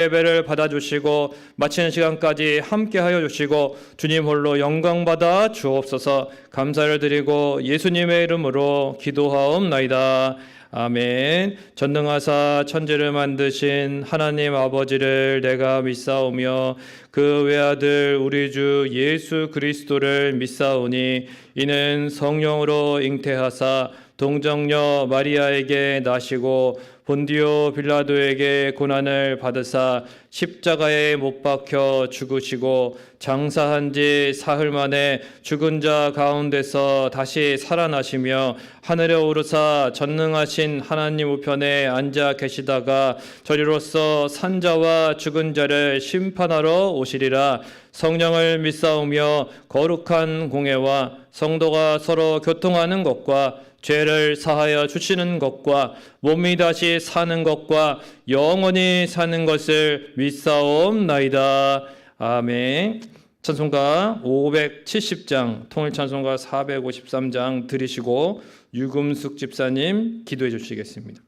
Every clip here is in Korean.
예배를 받아주시고 마치는 시간까지 함께하여 주시고 주님 홀로 영광 받아 주옵소서. 감사를 드리고 예수님의 이름으로 기도하옵나이다. 아멘. 전능하사 천지를 만드신 하나님 아버지를 내가 믿사오며 그 외아들 우리 주 예수 그리스도를 믿사오니 이는 성령으로 잉태하사 동정녀 마리아에게 나시고 본디오 빌라도에게 고난을 받으사 십자가에 못 박혀 죽으시고 장사한 지 사흘 만에 죽은 자 가운데서 다시 살아나시며 하늘에 오르사 전능하신 하나님 우편에 앉아 계시다가 저리로서 산자와 죽은 자를 심판하러 오시리라. 성령을 믿사오며 거룩한 공회와 성도가 서로 교통하는 것과 죄를 사하여 주시는 것과 몸이 다시 사는 것과 영원히 사는 것을 믿사옵나이다. 아멘. 찬송가 570장, 통일찬송가 453장 들으시고 유금숙 집사님 기도해 주시겠습니다.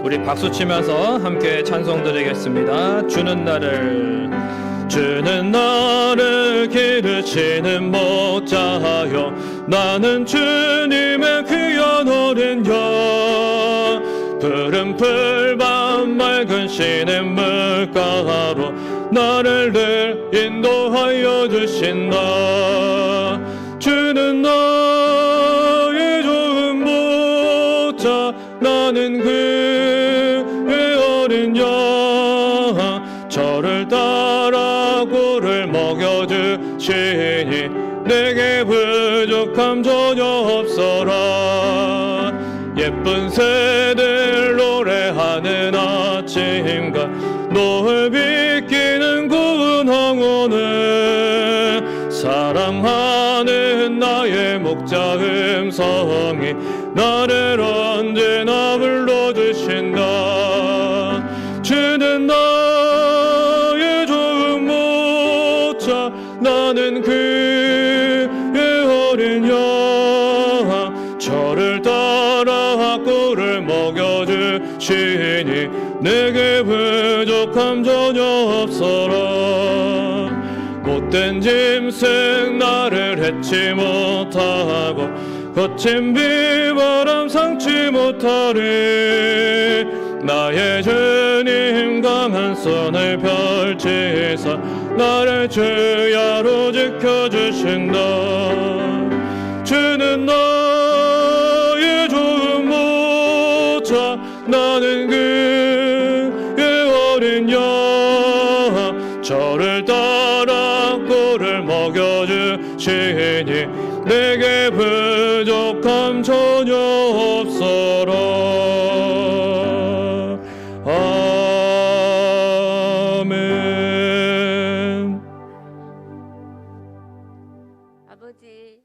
우리 박수 치면서 함께 찬송 드리겠습니다. 주는 나를 기르시는 목자여 나는 주님의 귀한 어린 양 푸른 풀밭 맑은 시냇 물가로 나를 늘 인도하여 주신다. 주는 나의 좋은 목자 나는 그의 어린 양 저를 따라 꿀을 먹여주시니 내게 부족함 전혀 없어라. 예쁜 새들 노래하는 아침과 노을 비키는 구은 황혼을 사랑하는 나의 목자 음성이 나를 언제나 불러주신다. 주는 나의 좋은 목자 나는 그의 어린 양 저를 따라 꿀을 먹여주시니 내게 부족함 전혀 없어라. 못된 짐승 나를 해치 못하고 거친 비바람 상치 못하리. 나의 주님 강한 손을 펼치사 나를 주야로 지켜주신다. 주는 나의 좋은 목자 나는 그의 어린 양 저를 따라 꿀을 먹여주시니 내게 부족함 전혀 없어라. 아멘. 아버지,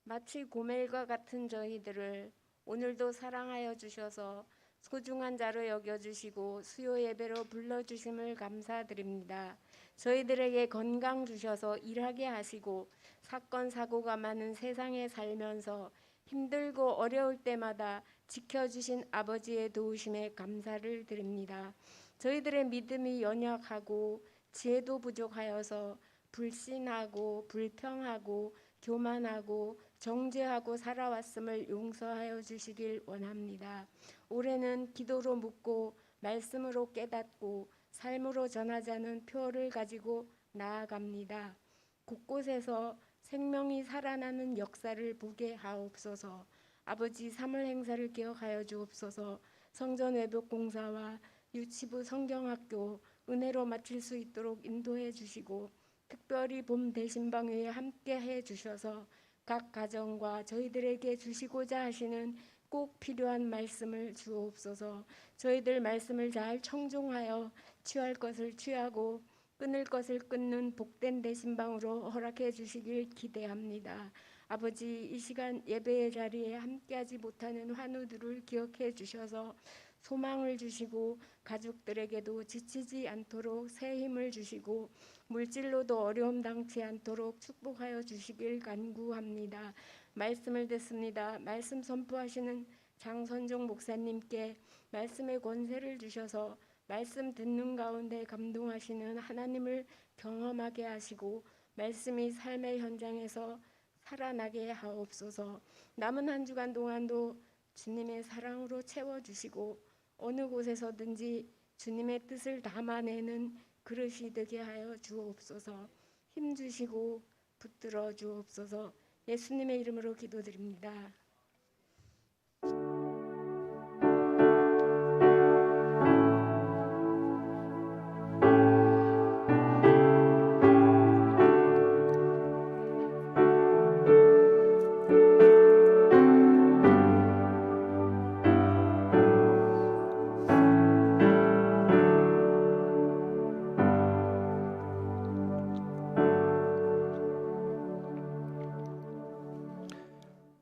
마치 고멜과 같은 저희들을 오늘도 사랑하여 주셔서 소중한 자로 여겨주시고 수요 예배로 불러주심을 감사드립니다. 저희들에게 건강 주셔서 일하게 하시고 사건 사고가 많은 세상에 살면서 힘들고 어려울 때마다 지켜주신 아버지의 도우심에 감사를 드립니다. 저희들의 믿음이 연약하고 지혜도 부족하여서 불신하고 불평하고 교만하고 정죄하고 살아왔음을 용서하여 주시길 원합니다. 올해는 기도로 묻고 말씀으로 깨닫고 삶으로 전하자는 표를 가지고 나아갑니다. 곳곳에서 생명이 살아나는 역사를 보게 하옵소서. 아버지, 3월 행사를 기억하여 주옵소서. 성전 외벽 공사와 유치부 성경학교 은혜로 마칠 수 있도록 인도해 주시고 특별히 봄 대신방위에 함께 해 주셔서 각 가정과 저희들에게 주시고자 하시는 꼭 필요한 말씀을 주옵소서. 저희들 말씀을 잘 청종하여 취할 것을 취하고 끊을 것을 끊는 복된 대신방으로 허락해 주시길 기대합니다. 아버지, 이 시간 예배의 자리에 함께하지 못하는 환우들을 기억해 주셔서 소망을 주시고 가족들에게도 지치지 않도록 새 힘을 주시고 물질로도 어려움 당치 않도록 축복하여 주시길 간구합니다. 말씀을 듣습니다. 말씀 선포하시는 장선종 목사님께 말씀의 권세를 주셔서 말씀 듣는 가운데 감동하시는 하나님을 경험하게 하시고 말씀이 삶의 현장에서 살아나게 하옵소서. 남은 한 주간 동안도 주님의 사랑으로 채워주시고 어느 곳에서든지 주님의 뜻을 담아내는 그릇이 되게 하여 주옵소서. 힘주시고 붙들어 주옵소서. 예수님의 이름으로 기도드립니다.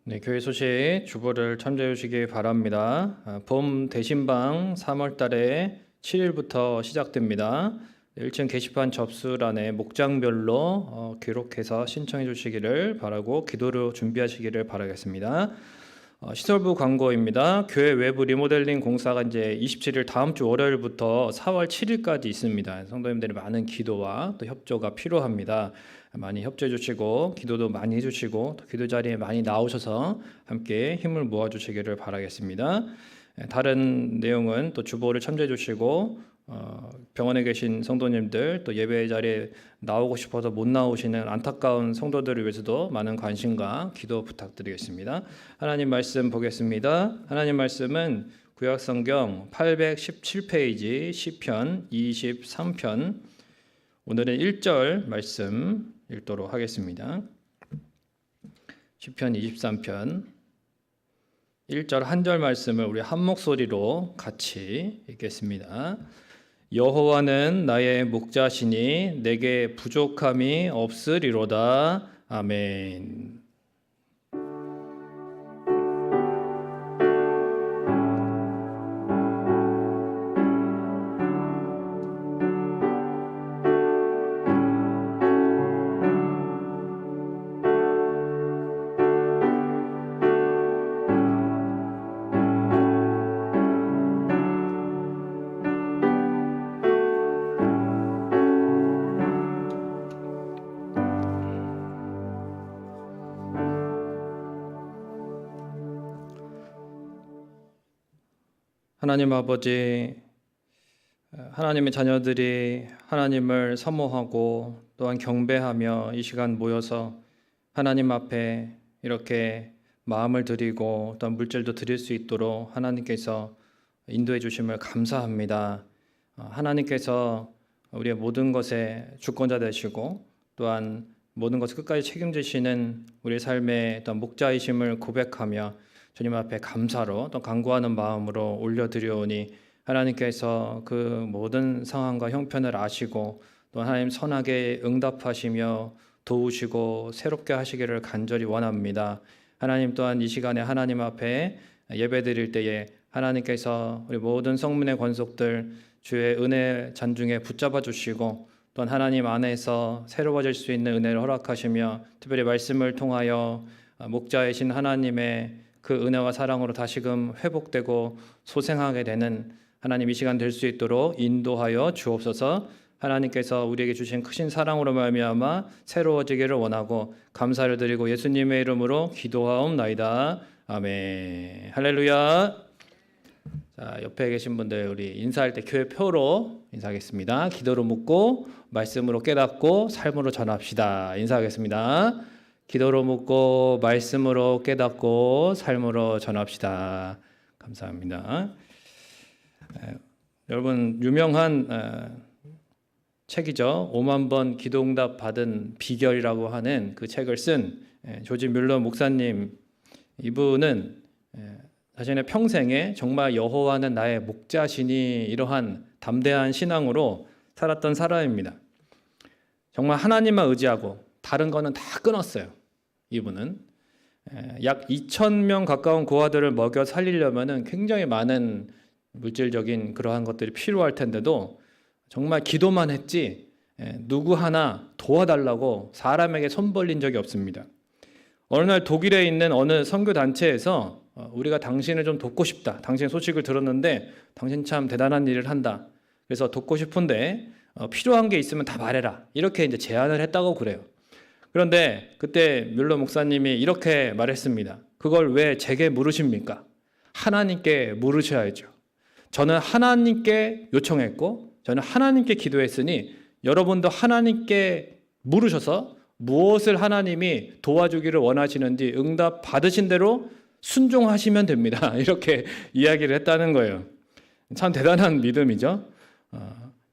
네, 교회 소식 주보를 참조해 주시기 바랍니다. 봄 대신방 3월 달에 7일부터 시작됩니다. 1층 게시판 접수란에 목장별로 기록해서 신청해 주시기를 바라고 기도로 준비하시기를 바라겠습니다. 시설부 광고입니다. 교회 외부 리모델링 공사가 이제 27일 다음 주 월요일부터 4월 7일까지 있습니다. 성도님들의 많은 기도와 또 협조가 필요합니다. 많이 협조해 주시고 기도도 많이 해주시고 또 기도 자리에 많이 나오셔서 함께 힘을 모아 주시기를 바라겠습니다. 다른 내용은 또 주보를 참조해 주시고 병원에 계신 성도님들 또 예배 자리에 나오고 싶어서 못 나오시는 안타까운 성도들을 위해서도 많은 관심과 기도 부탁드리겠습니다. 하나님 말씀 보겠습니다. 하나님 말씀은 구약성경 817페이지 시편 23편 오늘은 1절 말씀 읽도록 하겠습니다. 시편 23편 1절 한 절 말씀을 우리 한 목소리로 같이 읽겠습니다. 여호와는 나의 목자시니 내게 부족함이 없으리로다. 아멘. 하나님 아버지, 하나님의 자녀들이 하나님을 사모하고 또한 경배하며 이 시간 모여서 하나님 앞에 이렇게 마음을 드리고 또한 물질도 드릴 수 있도록 하나님께서 인도해 주심을 감사합니다. 하나님께서 우리의 모든 것의 주권자 되시고 또한 모든 것을 끝까지 책임지시는 우리의 삶의 어떤 목자이심을 고백하며 주님 앞에 감사로 또 간구하는 마음으로 올려드리오니 하나님께서 그 모든 상황과 형편을 아시고 또 하나님 선하게 응답하시며 도우시고 새롭게 하시기를 간절히 원합니다. 하나님 또한 이 시간에 하나님 앞에 예배드릴 때에 하나님께서 우리 모든 성문의 권속들 주의 은혜 잔중에 붙잡아 주시고 또한 하나님 안에서 새로워질 수 있는 은혜를 허락하시며 특별히 말씀을 통하여 목자이신 하나님의 그 은혜와 사랑으로 다시금 회복되고 소생하게 되는 하나님 이 시간 될 수 있도록 인도하여 주옵소서. 하나님께서 우리에게 주신 크신 사랑으로 말미암아 새로워지기를 원하고 감사를 드리고 예수님의 이름으로 기도하옵나이다. 아멘. 할렐루야. 자, 옆에 계신 분들 우리 인사할 때 교회 표로 인사하겠습니다. 기도로 묻고 말씀으로 깨닫고 삶으로 전합시다. 인사하겠습니다. 기도로 묻고 말씀으로 깨닫고 삶으로 전합시다. 감사합니다. 여러분 유명한 책이죠. 5만 번 기도응답 받은 비결이라고 하는 그 책을 쓴 조지 뮬러 목사님, 이분은 자신의 평생에 정말 여호와는 나의 목자시니 이러한 담대한 신앙으로 살았던 사람입니다. 정말 하나님만 의지하고 다른 거는 다 끊었어요. 이분은 약 2,000명 가까운 고아들을 먹여 살리려면은 굉장히 많은 물질적인 그러한 것들이 필요할 텐데도 정말 기도만 했지 누구 하나 도와달라고 사람에게 손 벌린 적이 없습니다. 어느 날 독일에 있는 어느 선교 단체에서 우리가 당신을 좀 돕고 싶다. 당신의 소식을 들었는데 당신 참 대단한 일을 한다. 그래서 돕고 싶은데 필요한 게 있으면 다 말해라. 이렇게 이제 제안을 했다고 그래요. 그런데 그때 뮬러 목사님이 이렇게 말했습니다. 그걸 왜 제게 물으십니까? 하나님께 물으셔야죠. 저는 하나님께 요청했고 저는 하나님께 기도했으니 여러분도 하나님께 물으셔서 무엇을 하나님이 도와주기를 원하시는지 응답 받으신 대로 순종하시면 됩니다. 이렇게 이야기를 했다는 거예요. 참 대단한 믿음이죠.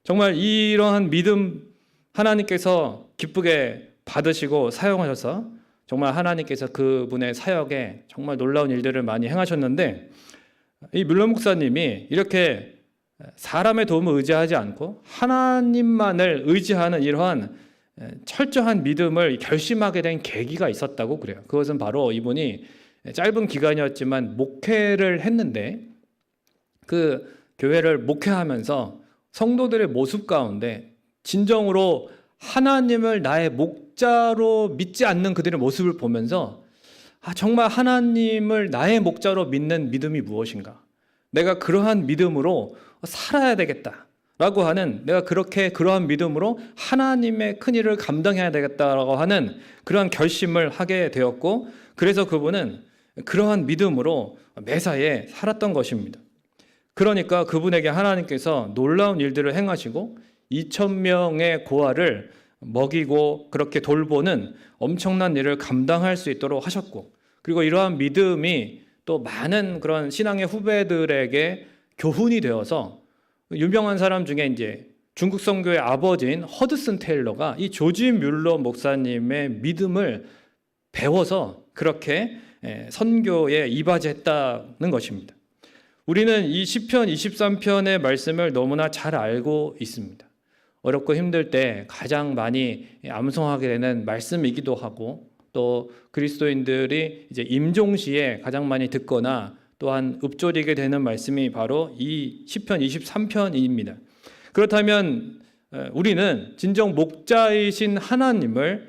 정말 이러한 믿음 하나님께서 기쁘게 받으시고 사용하셔서 정말 하나님께서 그분의 사역에 정말 놀라운 일들을 많이 행하셨는데 이 뮬러 목사님이 이렇게 사람의 도움을 의지하지 않고 하나님만을 의지하는 이러한 철저한 믿음을 결심하게 된 계기가 있었다고 그래요. 그것은 바로 이분이 짧은 기간이었지만 목회를 했는데 그 교회를 목회하면서 성도들의 모습 가운데 진정으로 하나님을 나의 목자로 믿지 않는 그들의 모습을 보면서 정말 하나님을 나의 목자로 믿는 믿음이 무엇인가? 내가 그러한 믿음으로 살아야 되겠다라고 하는 내가 그러한 믿음으로 하나님의 큰 일을 감당해야 되겠다라고 하는 그러한 결심을 하게 되었고 그래서 그분은 그러한 믿음으로 매사에 살았던 것입니다. 그러니까 그분에게 하나님께서 놀라운 일들을 행하시고 2,000명의 고아를 먹이고 그렇게 돌보는 엄청난 일을 감당할 수 있도록 하셨고 그리고 이러한 믿음이 또 많은 그런 신앙의 후배들에게 교훈이 되어서 유명한 사람 중에 이제 중국 선교의 아버지인 허드슨 테일러가 이 조지 뮬러 목사님의 믿음을 배워서 그렇게 선교에 이바지했다는 것입니다. 우리는 이 시편 23편의 말씀을 너무나 잘 알고 있습니다. 어렵고 힘들 때 가장 많이 암송하게 되는 말씀이기도 하고 또 그리스도인들이 이제 임종시에 가장 많이 듣거나 또한 읊조리게 되는 말씀이 바로 이 시편 23편입니다. 그렇다면 우리는 진정 목자이신 하나님을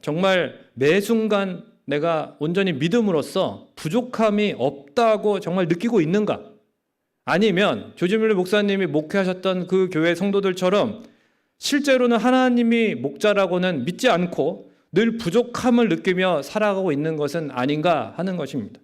정말 매 순간 내가 온전히 믿음으로써 부족함이 없다고 정말 느끼고 있는가? 아니면 조지 뮬러 목사님이 목회하셨던 그 교회 성도들처럼 실제로는 하나님이 목자라고는 믿지 않고 늘 부족함을 느끼며 살아가고 있는 것은 아닌가 하는 것입니다.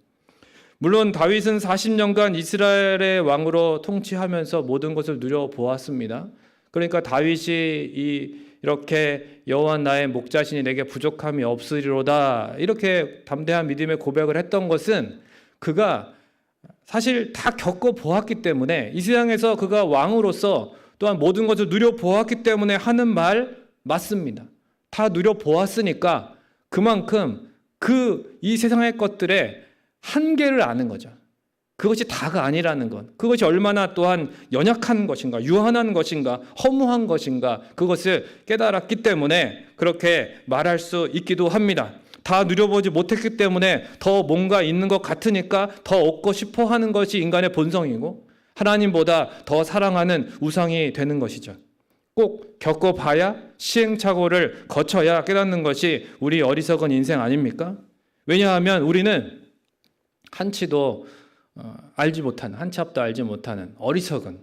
물론 다윗은 40년간 이스라엘의 왕으로 통치하면서 모든 것을 누려보았습니다. 그러니까 다윗이 이렇게 여호와 나의 목자시니 내게 부족함이 없으리로다 이렇게 담대한 믿음의 고백을 했던 것은 그가 사실 다 겪어보았기 때문에 이 세상에서 그가 왕으로서 또한 모든 것을 누려보았기 때문에 하는 말 맞습니다. 다 누려보았으니까 그만큼 이 세상의 것들의 한계를 아는 거죠. 그것이 다가 아니라는 것, 그것이 얼마나 또한 연약한 것인가, 유한한 것인가, 허무한 것인가 그것을 깨달았기 때문에 그렇게 말할 수 있기도 합니다. 다 누려보지 못했기 때문에 더 뭔가 있는 것 같으니까 더 얻고 싶어 하는 것이 인간의 본성이고 하나님보다 더 사랑하는 우상이 되는 것이죠. 꼭 겪어봐야 시행착오를 거쳐야 깨닫는 것이 우리 어리석은 인생 아닙니까? 왜냐하면 우리는 한치도 알지 못하는, 한치 앞도 알지 못하는 어리석은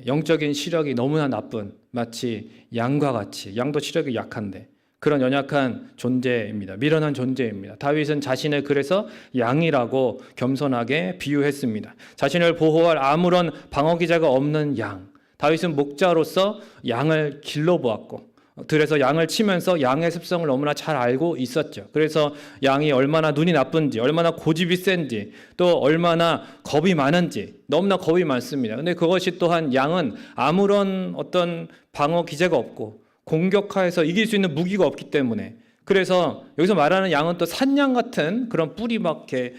영적인 시력이 너무나 나쁜 마치 양과 같이 양도 시력이 약한데 그런 연약한 존재입니다. 미련한 존재입니다. 다윗은 자신을 그래서 양이라고 겸손하게 비유했습니다. 자신을 보호할 아무런 방어기자가 없는 양. 다윗은 목자로서 양을 길러보았고 들에서 양을 치면서 양의 습성을 너무나 잘 알고 있었죠. 그래서 양이 얼마나 눈이 나쁜지, 얼마나 고집이 센지, 또 얼마나 겁이 많은지 너무나 겁이 많습니다. 근데 그것이 또한 양은 아무런 어떤 방어 기제가 없고 공격하여서 이길 수 있는 무기가 없기 때문에 그래서 여기서 말하는 양은 또 산양 같은 그런 뿌리 막게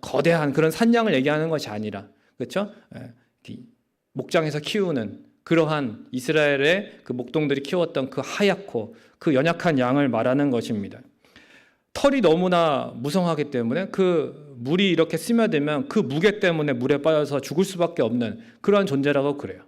거대한 그런 산양을 얘기하는 것이 아니라 그렇죠? 목장에서 키우는 그러한 이스라엘의 그 목동들이 키웠던 그 하얗고 그 연약한 양을 말하는 것입니다. 털이 너무나 무성하기 때문에 그 물이 이렇게 스며들면 그 무게 때문에 물에 빠져서 죽을 수밖에 없는 그러한 존재라고 그래요.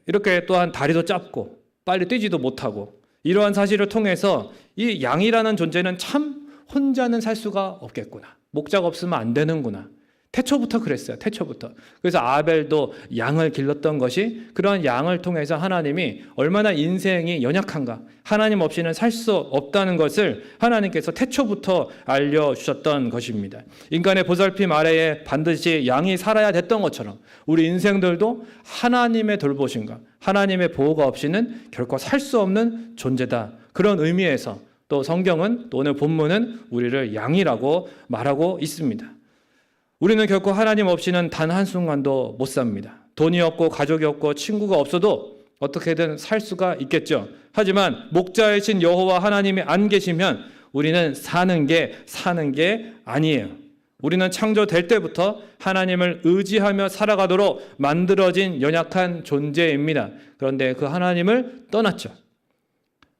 이렇게 또한 다리도 짧고 빨리 뛰지도 못하고 이러한 사실을 통해서 이 양이라는 존재는 참 혼자는 살 수가 없겠구나. 목자가 없으면 안 되는구나. 태초부터 그랬어요. 태초부터. 그래서 아벨도 양을 길렀던 것이 그런 양을 통해서 하나님이 얼마나 인생이 연약한가, 하나님 없이는 살 수 없다는 것을 하나님께서 태초부터 알려주셨던 것입니다. 인간의 보살핌 아래에 반드시 양이 살아야 됐던 것처럼 우리 인생들도 하나님의 돌보심과 하나님의 보호가 없이는 결코 살 수 없는 존재다. 그런 의미에서 또 성경은, 또 오늘 본문은 우리를 양이라고 말하고 있습니다. 우리는 결코 하나님 없이는 단 한순간도 못 삽니다. 돈이 없고 가족이 없고 친구가 없어도 어떻게든 살 수가 있겠죠. 하지만 목자이신 여호와 하나님이 안 계시면 우리는 사는 게 아니에요. 우리는 창조될 때부터 하나님을 의지하며 살아가도록 만들어진 연약한 존재입니다. 그런데 그 하나님을 떠났죠.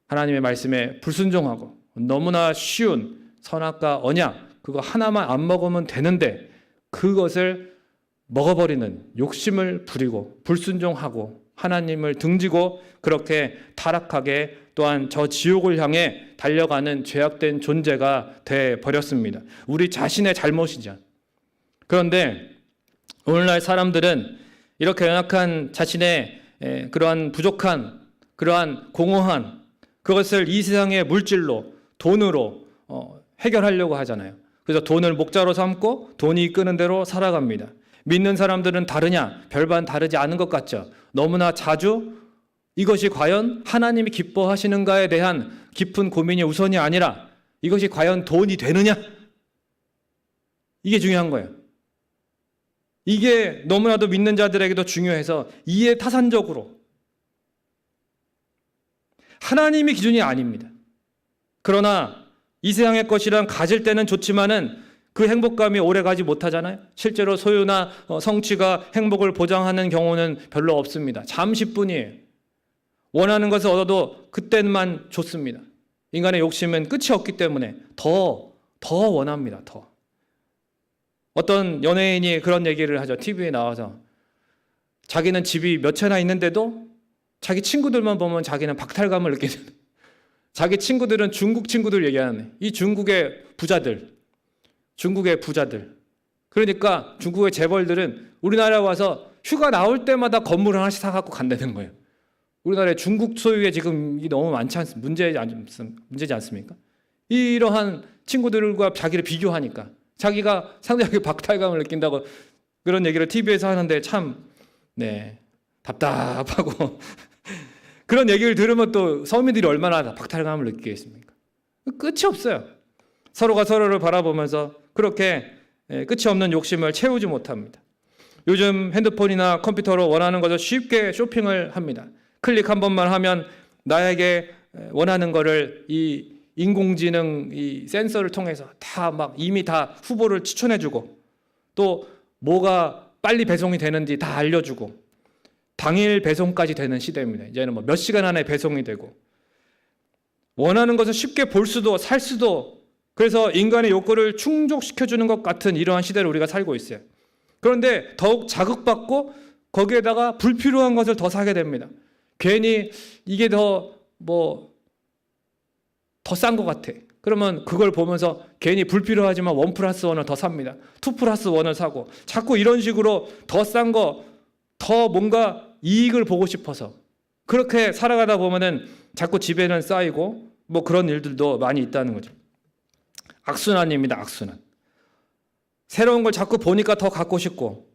하나님의 말씀에 불순종하고 너무나 쉬운 선악과 언약, 그거 하나만 안 먹으면 되는데 그것을 먹어버리는 욕심을 부리고 불순종하고 하나님을 등지고 그렇게 타락하게 또한 저 지옥을 향해 달려가는 죄악된 존재가 되어버렸습니다. 우리 자신의 잘못이죠. 그런데 오늘날 사람들은 이렇게 연약한 자신의 그러한 부족한, 그러한 공허한 그것을 이 세상의 물질로, 돈으로 해결하려고 하잖아요. 그래서 돈을 목자로 삼고 돈이 이끄는 대로 살아갑니다. 믿는 사람들은 다르냐? 별반 다르지 않은 것 같죠. 너무나 자주 이것이 과연 하나님이 기뻐하시는가에 대한 깊은 고민이 우선이 아니라 이것이 과연 돈이 되느냐? 이게 중요한 거예요. 이게 너무나도 믿는 자들에게도 중요해서 이해타산적으로 하나님이 기준이 아닙니다. 그러나 이 세상의 것이란 가질 때는 좋지만은 그 행복감이 오래 가지 못하잖아요. 실제로 소유나 성취가 행복을 보장하는 경우는 별로 없습니다. 잠시뿐이에요. 원하는 것을 얻어도 그때만 좋습니다. 인간의 욕심은 끝이 없기 때문에 더 원합니다. 더. 어떤 연예인이 그런 얘기를 하죠. TV에 나와서 자기는 집이 몇 채나 있는데도 자기 친구들만 보면 자기는 박탈감을 느끼는, 자기 친구들은 중국 친구들 얘기하는, 이 중국의 부자들. 그러니까 중국의 재벌들은 우리나라에 와서 휴가 나올 때마다 건물 하나씩 사갖고 간다는 거예요. 우리나라에 중국 소유의 지금 너무 많지 않습니까? 문제지 않습니까? 이러한 친구들과 자기를 비교하니까 자기가 상대하게 박탈감을 느낀다고 그런 얘기를 TV에서 하는데 참 답답하고 그런 얘기를 들으면 또 서민들이 얼마나 박탈감을 느끼겠습니까? 끝이 없어요. 서로가 서로를 바라보면서 그렇게 끝이 없는 욕심을 채우지 못합니다. 요즘 핸드폰이나 컴퓨터로 원하는 것을 쉽게 쇼핑을 합니다. 클릭 한 번만 하면 나에게 원하는 거를 이 인공지능 이 센서를 통해서 이미 다 후보를 추천해주고 또 뭐가 빨리 배송이 되는지 다 알려주고 당일 배송까지 되는 시대입니다. 이제는 몇 시간 안에 배송이 되고 원하는 것을 쉽게 볼 수도 살 수도, 그래서 인간의 욕구를 충족시켜주는 것 같은 이러한 시대를 우리가 살고 있어요. 그런데 더욱 자극받고 거기에다가 불필요한 것을 더 사게 됩니다. 괜히 이게 더 싼 것 같아. 그러면 그걸 보면서 괜히 불필요하지만 1+1을 더 삽니다. 2+1을 사고 자꾸 이런 식으로 더 싼 거, 더 뭔가 이익을 보고 싶어서 그렇게 살아가다 보면은 자꾸 집에는 쌓이고 그런 일들도 많이 있다는 거죠. 악순환입니다. 악순환. 새로운 걸 자꾸 보니까 더 갖고 싶고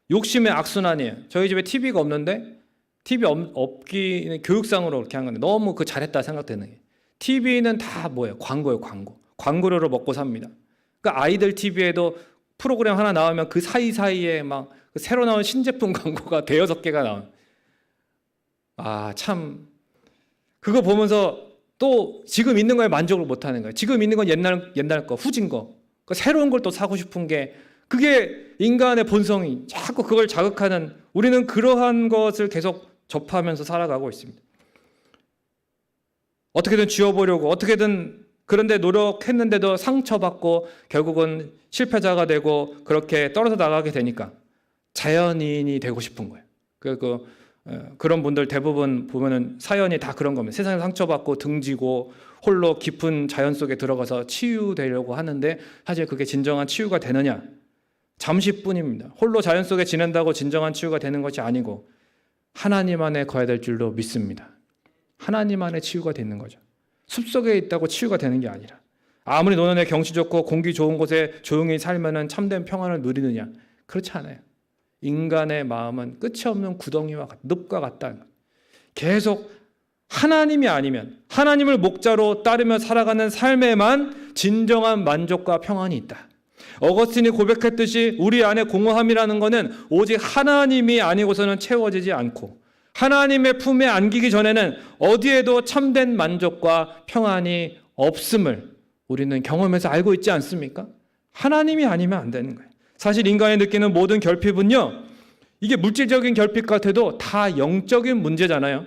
욕심의 악순환이에요. 저희 집에 TV가 없는데 TV 없기는 교육상으로 그렇게 한 건데 너무 잘했다 생각되는 게 TV는 다 뭐예요? 광고예요. 광고료로 먹고 삽니다. 그러니까 아이들 TV에도 프로그램 하나 나오면 그 사이사이에 새로 나온 신제품 광고가 5-6개가 나와요. 참 그거 보면서 또 지금 있는 거에 만족을 못하는 거예요. 지금 있는 건 옛날 거, 후진 거. 새로운 걸 또 사고 싶은 게 그게 인간의 본성이 자꾸 그걸 자극하는, 우리는 그러한 것을 계속 접하면서 살아가고 있습니다. 어떻게든 지워보려고 어떻게든 그런데 노력했는데도 상처받고 결국은 실패자가 되고 그렇게 떨어져 나가게 되니까 자연인이 되고 싶은 거예요. 그런 분들 대부분 보면은 사연이 다 그런 겁니다. 세상에 상처받고 등지고 홀로 깊은 자연 속에 들어가서 치유되려고 하는데 사실 그게 진정한 치유가 되느냐? 잠시뿐입니다. 홀로 자연 속에 지낸다고 진정한 치유가 되는 것이 아니고 하나님 안에 거해야 될 줄로 믿습니다. 하나님 안에 치유가 되는 거죠. 숲속에 있다고 치유가 되는 게 아니라 아무리 노년에 경치 좋고 공기 좋은 곳에 조용히 살면은 참된 평안을 누리느냐? 그렇지 않아요. 인간의 마음은 끝이 없는 구덩이와 늪과 같다. 계속 하나님이 아니면 하나님을 목자로 따르며 살아가는 삶에만 진정한 만족과 평안이 있다. 어거스틴이 고백했듯이 우리 안에 공허함이라는 것은 오직 하나님이 아니고서는 채워지지 않고 하나님의 품에 안기기 전에는 어디에도 참된 만족과 평안이 없음을 우리는 경험해서 알고 있지 않습니까? 하나님이 아니면 안 되는 거예요. 사실 인간이 느끼는 모든 결핍은요, 이게 물질적인 결핍 같아도 다 영적인 문제잖아요.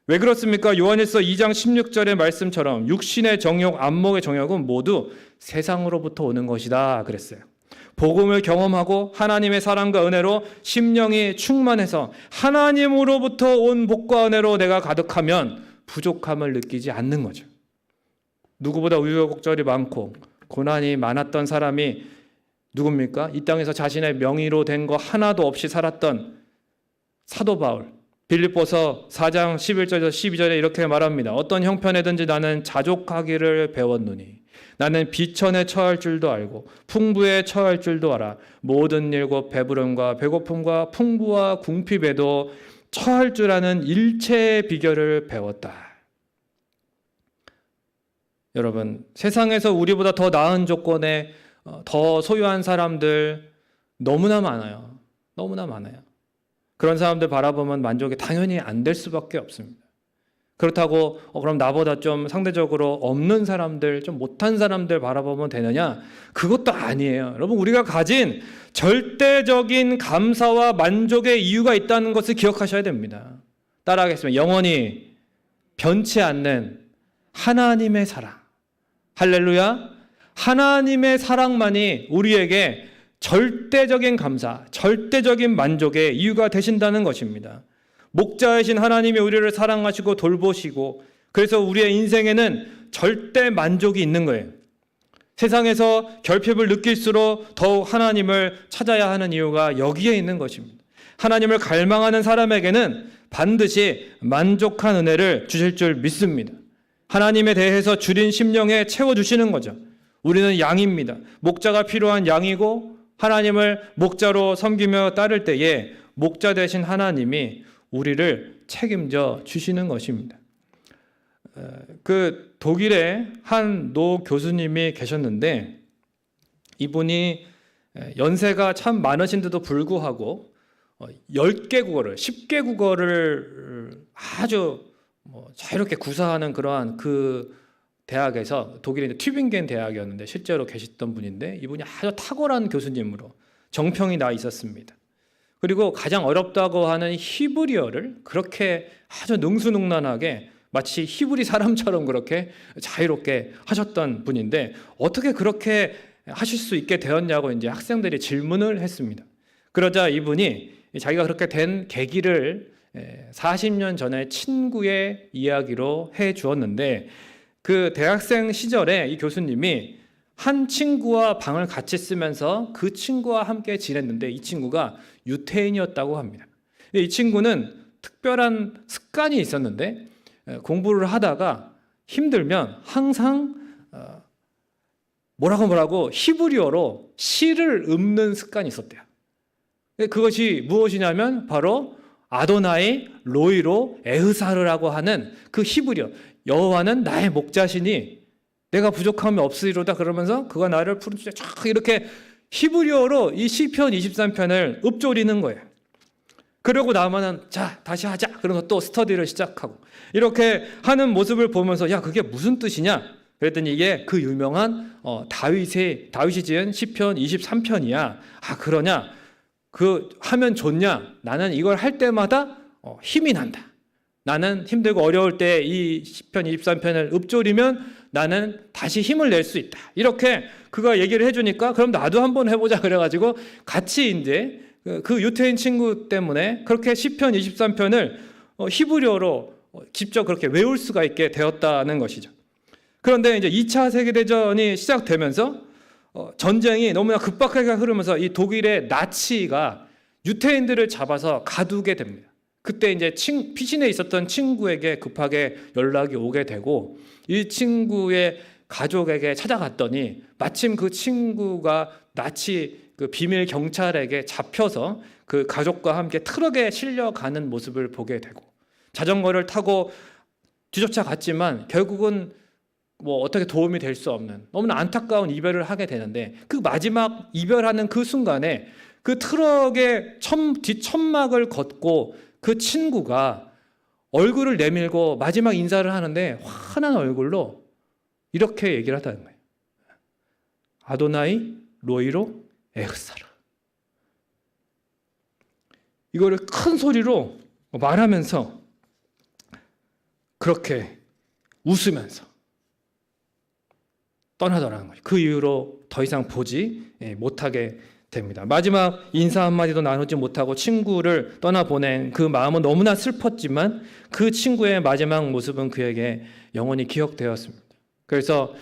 왜 그렇습니까? 요한일서 2장 16절의 말씀처럼 육신의 정욕, 안목의 정욕은 모두 세상으로부터 오는 것이다 그랬어요. 복음을 경험하고 하나님의 사랑과 은혜로 심령이 충만해서 하나님으로부터 온 복과 은혜로 내가 가득하면 부족함을 느끼지 않는 거죠. 누구보다 우여곡절이 많고 고난이 많았던 사람이 누굽니까? 이 땅에서 자신의 명의로 된 거 하나도 없이 살았던 사도 바울. 빌립보서 4장 11절에서 12절에 이렇게 말합니다. 어떤 형편에든지 나는 자족하기를 배웠노니 나는 비천에 처할 줄도 알고 풍부에 처할 줄도 알아. 모든 일과 배부름과 배고픔과 풍부와 궁핍에도 처할 줄 아는 일체의 비결을 배웠다. 여러분, 세상에서 우리보다 더 나은 조건에 더 소유한 사람들 너무나 많아요. 너무나 많아요. 그런 사람들 바라보면 만족이 당연히 안 될 수밖에 없습니다. 그렇다고 그럼 나보다 좀 상대적으로 없는 사람들, 좀 못한 사람들 바라보면 되느냐? 그것도 아니에요. 여러분, 우리가 가진 절대적인 감사와 만족의 이유가 있다는 것을 기억하셔야 됩니다. 따라하겠습니다. 영원히 변치 않는 하나님의 사랑. 할렐루야. 하나님의 사랑만이 우리에게 절대적인 감사, 절대적인 만족의 이유가 되신다는 것입니다. 목자이신 하나님이 우리를 사랑하시고 돌보시고 그래서 우리의 인생에는 절대 만족이 있는 거예요. 세상에서 결핍을 느낄수록 더욱 하나님을 찾아야 하는 이유가 여기에 있는 것입니다. 하나님을 갈망하는 사람에게는 반드시 만족한 은혜를 주실 줄 믿습니다. 하나님에 대해서 주린 심령에 채워주시는 거죠. 우리는 양입니다. 목자가 필요한 양이고 하나님을 목자로 섬기며 따를 때에 목자 되신 하나님이 우리를 책임져 주시는 것입니다. 그 독일에 한 노 교수님이 계셨는데 이분이 연세가 참 많으신데도 불구하고 10개 국어를, 10개 국어를 아주 자유롭게 구사하는 그러한 그 대학에서 독일의 튜빙겐 대학이었는데 실제로 계셨던 분인데 이분이 아주 탁월한 교수님으로 정평이 나 있었습니다. 그리고 가장 어렵다고 하는 히브리어를 그렇게 아주 능수능란하게 마치 히브리 사람처럼 그렇게 자유롭게 하셨던 분인데 어떻게 그렇게 하실 수 있게 되었냐고 이제 학생들이 질문을 했습니다. 그러자 이분이 자기가 그렇게 된 계기를 40년 전에 친구의 이야기로 해 주었는데 그 대학생 시절에 이 교수님이 한 친구와 방을 같이 쓰면서 그 친구와 함께 지냈는데 이 친구가 유태인이었다고 합니다. 이 친구는 특별한 습관이 있었는데 공부를 하다가 힘들면 항상 뭐라고 히브리어로 시를 읊는 습관이 있었대요. 그것이 무엇이냐면 바로 아도나이 로이로 에흐사르라고 하는 그 히브리어, 여호와는 나의 목자시니 내가 부족함이 없으리로다 그러면서 그가 나를 푸른 숲에 쫙 이렇게 히브리어로 이 시편 23편을 읊조리는 거예요. 그러고 나면은 자 다시 하자 그러면서 또 스터디를 시작하고 이렇게 하는 모습을 보면서 야 그게 무슨 뜻이냐 그랬더니 이게 그 유명한 다윗이 지은 시편 23편이야. 아 그러냐 그 하면 좋냐 나는 이걸 할 때마다 힘이 난다. 나는 힘들고 어려울 때 이 시편 23편을 읊조리면 나는 다시 힘을 낼 수 있다. 이렇게 그가 얘기를 해주니까 그럼 나도 한번 해보자 그래가지고 같이 이제 그 유태인 친구 때문에 그렇게 시편 23편을 히브리어로 직접 그렇게 외울 수가 있게 되었다는 것이죠. 그런데 이제 2차 세계대전이 시작되면서 전쟁이 너무나 급박하게 흐르면서 이 독일의 나치가 유태인들을 잡아서 가두게 됩니다. 그때 이제 피신해 있었던 친구에게 급하게 연락이 오게 되고 이 친구의 가족에게 찾아갔더니 마침 그 친구가 나치 그 비밀 경찰에게 잡혀서 그 가족과 함께 트럭에 실려가는 모습을 보게 되고 자전거를 타고 뒤쫓아갔지만 결국은 뭐 어떻게 도움이 될 수 없는 너무나 안타까운 이별을 하게 되는데 그 마지막 이별하는 그 순간에 그 트럭의 뒷천막을 걷고 그 친구가 얼굴을 내밀고 마지막 인사를 하는데 환한 얼굴로 이렇게 얘기를 하다는 거예요. 아도나이 로이로 에흐사라. 이거를 큰 소리로 말하면서 그렇게 웃으면서 떠나더라는 거예요. 그 이후로 더 이상 보지 못하게 됩니다. 마지막 인사 한마디도 나누지 못하고 친구를 떠나보낸 그 마음은 너무나 슬펐지만 그 친구의 마지막 모습은 그에게 영원히 기억되었습니다. 그래서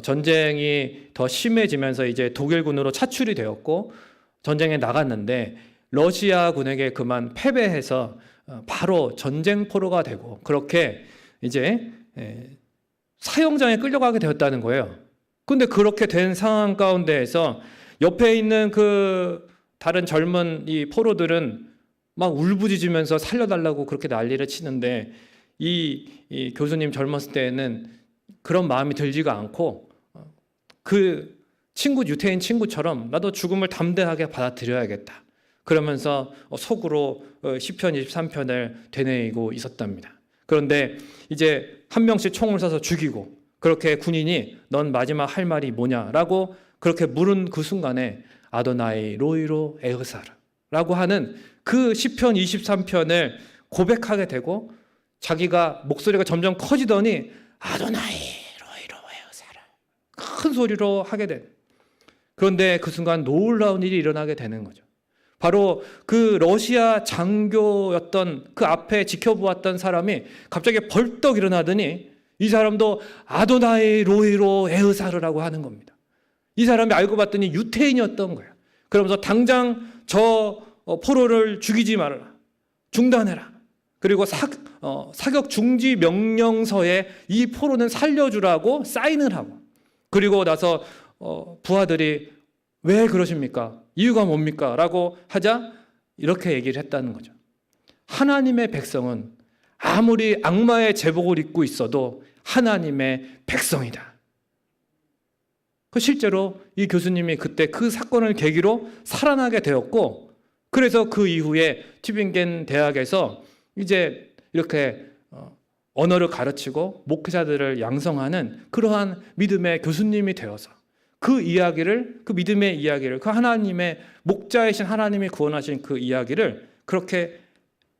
전쟁이 더 심해지면서 이제 독일군으로 차출이 되었고 전쟁에 나갔는데 러시아군에게 그만 패배해서 바로 전쟁포로가 되고 그렇게 이제 사형장에 끌려가게 되었다는 거예요. 근데 그렇게 된 상황 가운데에서 옆에 있는 그 다른 젊은 이 포로들은 막 울부짖으면서 살려달라고 그렇게 난리를 치는데 이 교수님 젊었을 때는 그런 마음이 들지가 않고 그 친구 유태인 친구처럼 나도 죽음을 담대하게 받아들여야겠다. 그러면서 속으로 시편 23편을 되뇌이고 있었답니다. 그런데 이제 한 명씩 총을 쏴서 죽이고 그렇게 군인이 넌 마지막 할 말이 뭐냐라고 그렇게 물은 그 순간에 아도나이 로이로 에흐사르라고 하는 그 시편 23편을 고백하게 되고 자기가 목소리가 점점 커지더니 아도나이 로이로 에흐사르 큰 소리로 하게 된. 그런데 그 순간 놀라운 일이 일어나게 되는 거죠. 바로 그 러시아 장교였던 그 앞에 지켜보았던 사람이 갑자기 벌떡 일어나더니 이 사람도 아도나이 로이로 에흐사르라고 하는 겁니다. 이 사람이 알고 봤더니 유태인이었던 거예요. 그러면서 당장 저 포로를 죽이지 말아라. 중단해라. 그리고 사격 중지 명령서에 이 포로는 살려주라고 사인을 하고 그리고 나서 부하들이 왜 그러십니까? 이유가 뭡니까? 라고 하자 이렇게 얘기를 했다는 거죠. 하나님의 백성은 아무리 악마의 제복을 입고 있어도 하나님의 백성이다. 실제로 이 교수님이 그때 그 사건을 계기로 살아나게 되었고 그래서 그 이후에 튜빙겐 대학에서 이제 이렇게 언어를 가르치고 목회자들을 양성하는 그러한 믿음의 교수님이 되어서 그 이야기를 그 믿음의 이야기를 그 하나님의 목자이신 하나님이 구원하신 그 이야기를 그렇게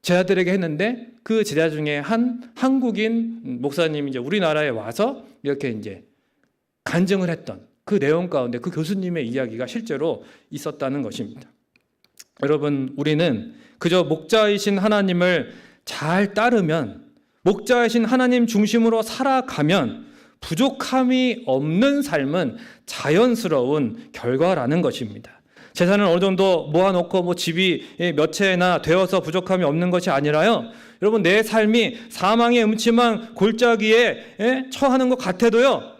제자들에게 했는데 그 제자 중에 한 한국인 목사님이 이제 우리나라에 와서 이렇게 이제 간증을 했던 그 내용 가운데 그 교수님의 이야기가 실제로 있었다는 것입니다. 여러분, 우리는 그저 목자이신 하나님을 잘 따르면 목자이신 하나님 중심으로 살아가면 부족함이 없는 삶은 자연스러운 결과라는 것입니다. 재산을 어느 정도 모아놓고 뭐 집이 몇 채나 되어서 부족함이 없는 것이 아니라요. 여러분, 내 삶이 사망의 음침한 골짜기에 처하는 것 같아도요.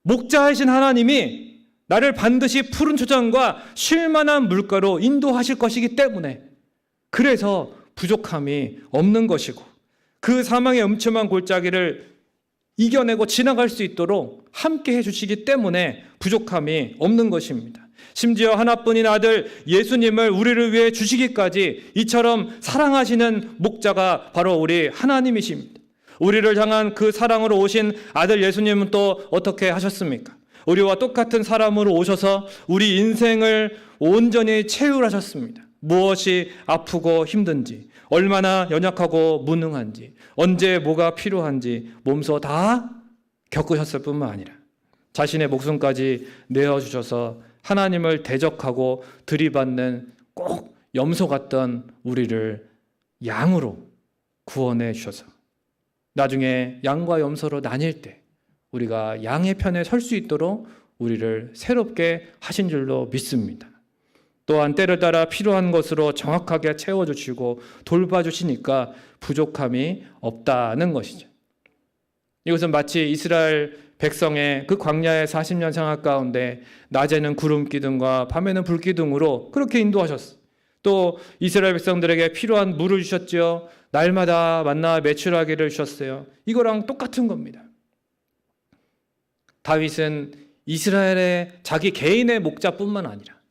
목자이신 하나님이 나를 반드시 푸른 초장과 쉴만한 물가로 인도하실 것이기 때문에 그래서 부족함이 없는 것이고 그 사망의 음침한 골짜기를 이겨내고 지나갈 수 있도록 함께 해주시기 때문에 부족함이 없는 것입니다. 심지어 하나뿐인 아들 예수님을 우리를 위해 주시기까지 이처럼 사랑하시는 목자가 바로 우리 하나님이십니다. 우리를 향한 그 사랑으로 오신 아들 예수님은 또 어떻게 하셨습니까? 우리와 똑같은 사람으로 오셔서 우리 인생을 온전히 채울하셨습니다. 무엇이 아프고 힘든지, 얼마나 연약하고 무능한지, 언제 뭐가 필요한지 몸소 다 겪으셨을 뿐만 아니라 자신의 목숨까지 내어주셔서 하나님을 대적하고 들이받는 꼭 염소 같던 우리를 양으로 구원해 주셔서 나중에 양과 염소로 나뉠 때 우리가 양의 편에 설 수 있도록 우리를 새롭게 하신 줄로 믿습니다. 또한 때를 따라 필요한 것으로 정확하게 채워주시고 돌봐주시니까 부족함이 없다는 것이죠. 이것은 마치 이스라엘 백성의 그 광야의 40년 생활 가운데 낮에는 구름 기둥과 밤에는 불 기둥으로 그렇게 인도하셨어요. 또 이스라엘 백성들에게 필요한 물을 주셨죠. 날마다 만나 매출하기를 주셨어요. 이거랑 똑같은 겁니다. 다윗은 이스라엘의 자기 개인의 목자뿐만 아니라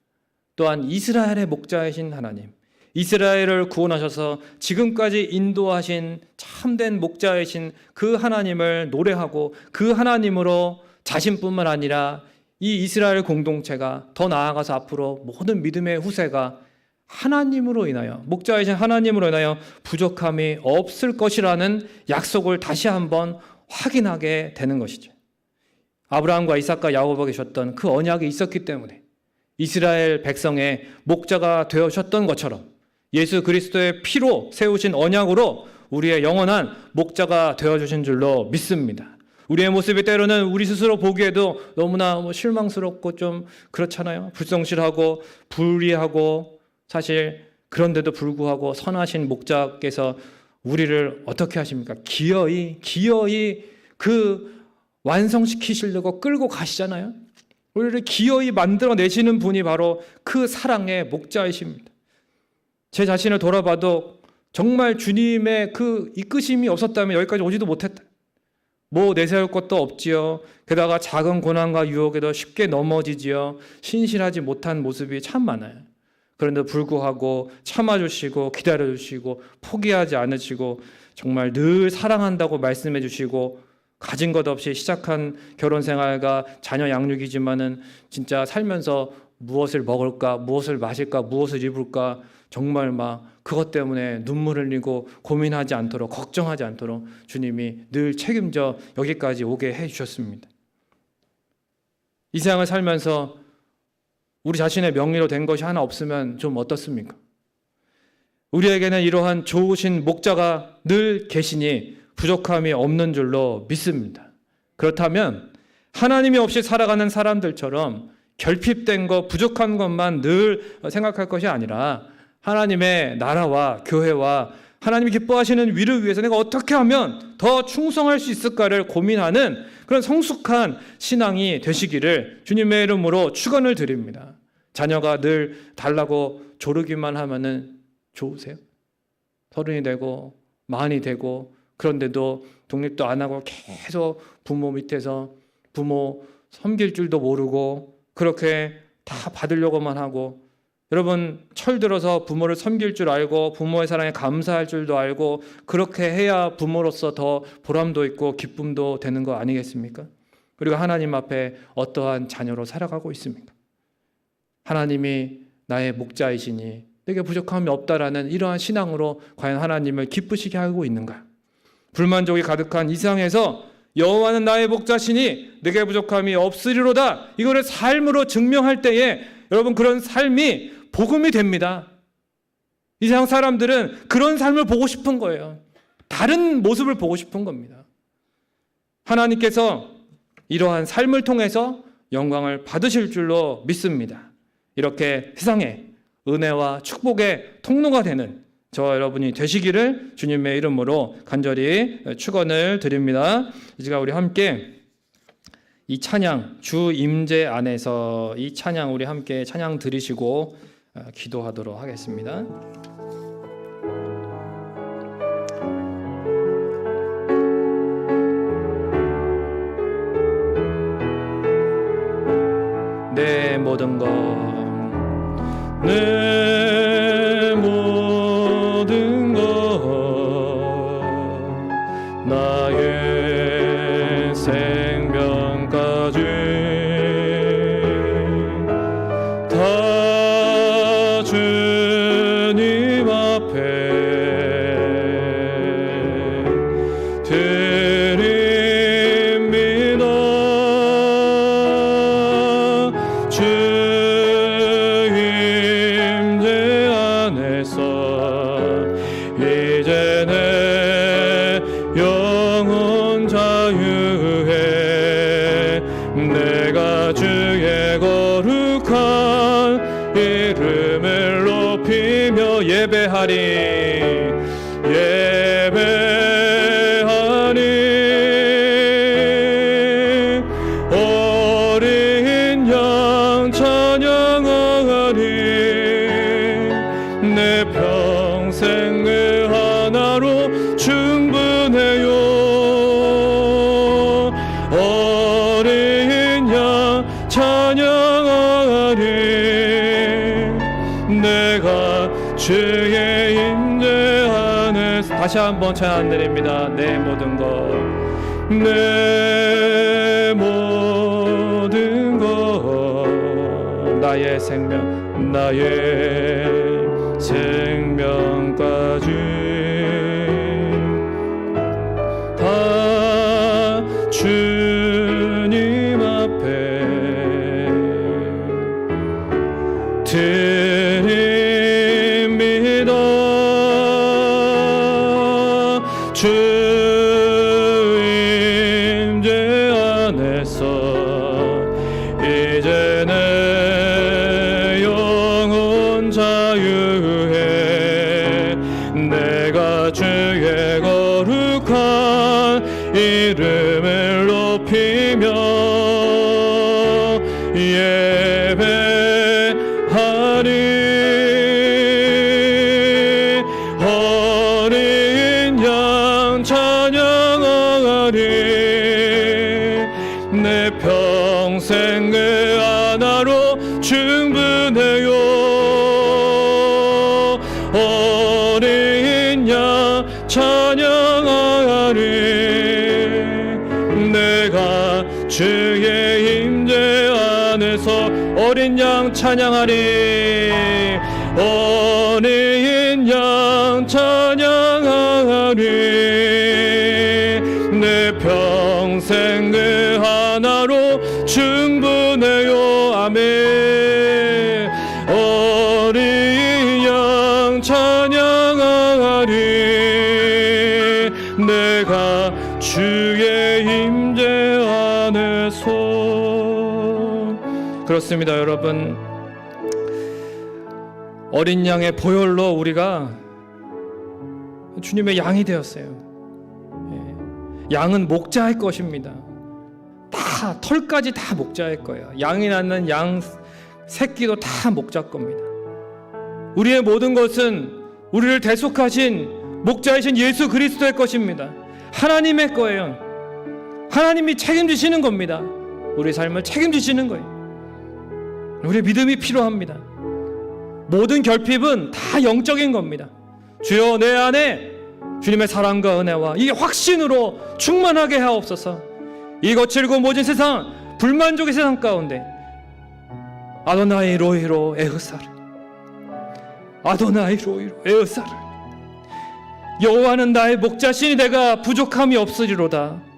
또한 이스라엘의 목자이신 하나님, 이스라엘을 구원하셔서 지금까지 인도하신 참된 목자이신 그 하나님을 노래하고 그 하나님으로 자신뿐만 아니라 이 이스라엘 공동체가 더 나아가서 앞으로 모든 믿음의 후세가 하나님으로 인하여, 목자이신 하나님으로 인하여 부족함이 없을 것이라는 약속을 다시 한번 확인하게 되는 것이죠. 아브라함과 이삭과 야곱에게 주셨던 그 언약이 있었기 때문에 이스라엘 백성의 목자가 되어주셨던 것처럼 예수 그리스도의 피로 세우신 언약으로 우리의 영원한 목자가 되어주신 줄로 믿습니다. 우리의 모습이 때로는 우리 스스로 보기에도 너무나 실망스럽고 좀 그렇잖아요. 불성실하고 불의하고 사실 그런데도 불구하고 선하신 목자께서 우리를 어떻게 하십니까? 기어이 그 완성시키시려고 끌고 가시잖아요. 우리를 기어이 만들어내시는 분이 바로 그 사랑의 목자이십니다. 제 자신을 돌아봐도 정말 주님의 그 이끄심이 없었다면 여기까지 오지도 못했다. 뭐 내세울 것도 없지요. 게다가 작은 고난과 유혹에도 쉽게 넘어지지요. 신실하지 못한 모습이 참 많아요. 그런데 불구하고 참아주시고 기다려주시고 포기하지 않으시고 정말 늘 사랑한다고 말씀해 주시고 가진 것 없이 시작한 결혼 생활과 자녀 양육이지만은 진짜 살면서 무엇을 먹을까, 무엇을 마실까, 무엇을 입을까 정말 막 그것 때문에 눈물 흘리고 고민하지 않도록 걱정하지 않도록 주님이 늘 책임져 여기까지 오게 해 주셨습니다. 이 세상을 살면서 우리 자신의 명의로 된 것이 하나 없으면 좀 어떻습니까? 우리에게는 이러한 좋으신 목자가 늘 계시니 부족함이 없는 줄로 믿습니다. 그렇다면 하나님이 없이 살아가는 사람들처럼 결핍된 것, 부족한 것만 늘 생각할 것이 아니라 하나님의 나라와 교회와 하나님이 기뻐하시는 위를 위해서 내가 어떻게 하면 더 충성할 수 있을까를 고민하는 그런 성숙한 신앙이 되시기를 주님의 이름으로 축원을 드립니다. 자녀가 늘 달라고 조르기만 하면은 좋으세요? 30이 되고 40이 되고 그런데도 독립도 안 하고 계속 부모 밑에서 부모 섬길 줄도 모르고 그렇게 다 받으려고만 하고 여러분 철들어서 부모를 섬길 줄 알고 부모의 사랑에 감사할 줄도 알고 그렇게 해야 부모로서 더 보람도 있고 기쁨도 되는 거 아니겠습니까? 그리고 하나님 앞에 어떠한 자녀로 살아가고 있습니까? 하나님이 나의 목자이시니 내게 부족함이 없다라는 이러한 신앙으로 과연 하나님을 기쁘시게 하고 있는가? 불만족이 가득한 이 세상에서 여호와는 나의 목자시니 내게 부족함이 없으리로다. 이거를 삶으로 증명할 때에 여러분 그런 삶이 복음이 됩니다. 이 세상 사람들은 그런 삶을 보고 싶은 거예요. 다른 모습을 보고 싶은 겁니다. 하나님께서 이러한 삶을 통해서 영광을 받으실 줄로 믿습니다. 이렇게 세상에 은혜와 축복의 통로가 되는 저와 여러분이 되시기를 주님의 이름으로 간절히 축원을 드립니다. 이제가 우리 함께 이 찬양 주 임재 안에서 이 찬양 우리 함께 찬양 드리시고 기도하도록 하겠습니다. 내 모든 것 내 모든 것 나의 생명까지 다 주님 앞에 드립니다. 주 임재 이제 내 영혼 자유해 내가 주의 거룩한 이름을 높이며 예배하리 어린 양 찬양하리 내 평생 그 하나로 충분해요 어린 양 찬양하리 내가 주의 임재 안에서 다시 한번 찬양 드립니다. 내 모든 것 내 모든 것 나의 생명 나의 생명까지 다 주님 앞에 드립니다. 주 임재 안에서 이제 내 영혼 자유해 내가 주의 거룩한 이름을 높이며 예배하리 어린 양 찬양하리 내 평생 그 하나로 충분해요 어린 양 찬양하리 내가 주의 임재 안에서 어린 양 찬양하리 어린 양 찬양하리 내 평생 그 하나로 충분해요 아멘 어린 양 찬양하리 내가 주의 임재 안에서 그렇습니다 여러분 어린 양의 보혈로 우리가 주님의 양이 되었어요. 양은 목자의 것입니다. 다 털까지 다 목자의 거예요. 양이 낳는 양 새끼도 다 목자 겁니다. 우리의 모든 것은 우리를 대속하신 목자이신 예수 그리스도의 것입니다. 하나님의 거예요. 하나님이 책임지시는 겁니다. 우리 삶을 책임지시는 거예요. 우리의 믿음이 필요합니다. 모든 결핍은 다 영적인 겁니다. 주여 내 안에 주님의 사랑과 은혜와 이 확신으로 충만하게 하옵소서. 이 거칠고 모진 세상 불만족의 세상 가운데 아도나이 로이로 에흐사르 아도나이 로이로 에흐사르 여호와는 나의 목자시니 내가 부족함이 없으리로다.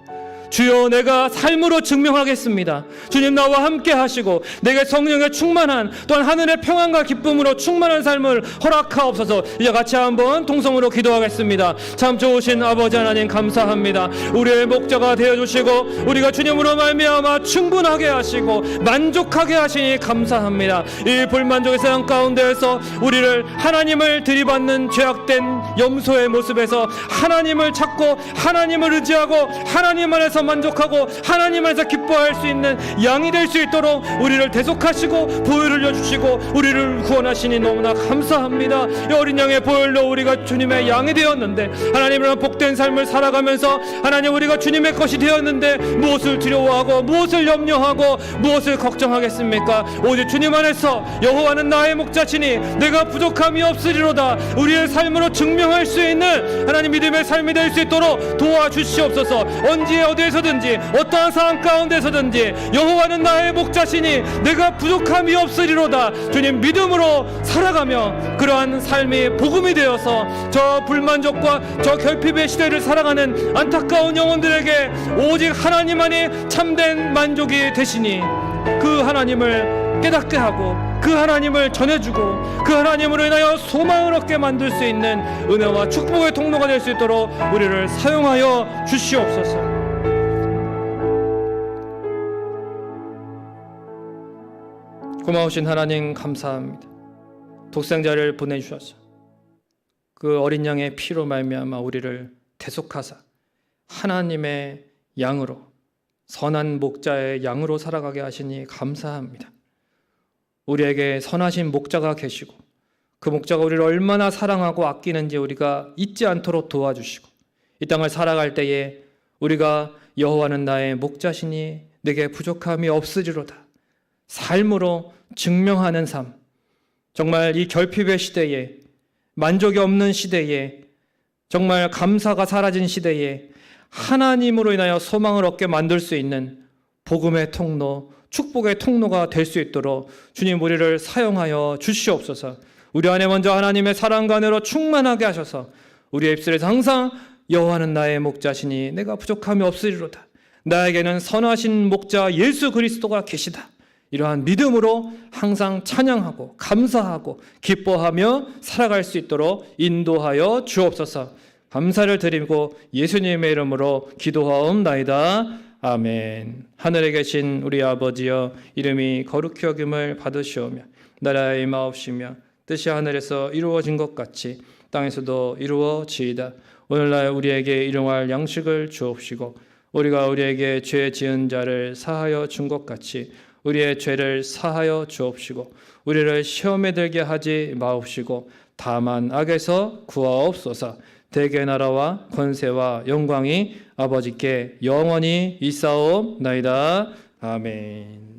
주여 내가 삶으로 증명하겠습니다. 주님 나와 함께 하시고 내게 성령의 충만한 또한 하늘의 평안과 기쁨으로 충만한 삶을 허락하옵소서. 이제 같이 한번 통성으로 기도하겠습니다. 참 좋으신 아버지 하나님 감사합니다. 우리의 목자가 되어주시고 우리가 주님으로 말미암아 충분하게 하시고 만족하게 하시니 감사합니다. 이 불만족의 세상 가운데에서 우리를 하나님을 들이받는 죄악된 염소의 모습에서 하나님을 찾고 하나님을 의지하고 하나님 안에서 만족하고 하나님 안에서 기뻐할 수 있는 양이 될 수 있도록 우리를 대속하시고 보혈을 흘려주시고 우리를 구원하시니 너무나 감사합니다. 이 어린 양의 보혈로 우리가 주님의 양이 되었는데 하나님이랑 복된 삶을 살아가면서 하나님 우리가 주님의 것이 되었는데 무엇을 두려워하고 무엇을 염려하고 무엇을 걱정하겠습니까? 오직 주님 안에서 여호와는 나의 목자시니 내가 부족함이 없으리로다. 우리의 삶으로 증명할 수 있는 하나님 믿음의 삶이 될 수 있도록 도와주시옵소서. 언제 어디에서든지 어떠한 상황 가운데서든지 여호와는 나의 목자시니 내가 부족함이 없으리로다. 주님 믿음으로 살아가며 그러한 삶이 복음이 되어서 저 불만족과 저 결핍의 시대를 살아가는 안타까운 영혼들에게 오직 하나님만이 참된 만족이 되시니 그 하나님을 깨닫게 하고 그 하나님을 전해주고 그 하나님으로 인하여 소망을 얻게 만들 수 있는 은혜와 축복의 통로가 될 수 있도록 우리를 사용하여 주시옵소서. 고마우신 하나님 감사합니다. 독생자를 보내주셔서 그 어린 양의 피로 말미암아 우리를 대속하사 하나님의 양으로, 선한 목자의 양으로 살아가게 하시니 감사합니다. 우리에게 선하신 목자가 계시고 그 목자가 우리를 얼마나 사랑하고 아끼는지 우리가 잊지 않도록 도와주시고 이 땅을 살아갈 때에 우리가 여호와는 나의 목자시니 내게 부족함이 없으리로다 삶으로 증명하는 삶, 정말 이 결핍의 시대에, 만족이 없는 시대에, 정말 감사가 사라진 시대에 하나님으로 인하여 소망을 얻게 만들 수 있는 복음의 통로, 축복의 통로가 될 수 있도록 주님 우리를 사용하여 주시옵소서. 우리 안에 먼저 하나님의 사랑과 은혜로 충만하게 하셔서 우리의 입술에서 항상 여호와는 나의 목자시니 내가 부족함이 없으리로다, 나에게는 선하신 목자 예수 그리스도가 계시다, 이러한 믿음으로 항상 찬양하고 감사하고 기뻐하며 살아갈 수 있도록 인도하여 주옵소서. 감사를 드리고 예수님의 이름으로 기도하옵나이다. 아멘. 하늘에 계신 우리 아버지여, 이름이 거룩히 여김을 받으시오며 나라의 임하옵시며 뜻이 하늘에서 이루어진 것 같이 땅에서도 이루어지이다. 오늘날 우리에게 일용할 양식을 주옵시고 우리가 우리에게 죄 지은 자를 사하여 준 것 같이 우리의 죄를 사하여 주옵시고 우리를 시험에 들게 하지 마옵시고 다만 악에서 구하옵소서. 대개 나라와 권세와 영광이 아버지께 영원히 있사옵나이다. 아멘.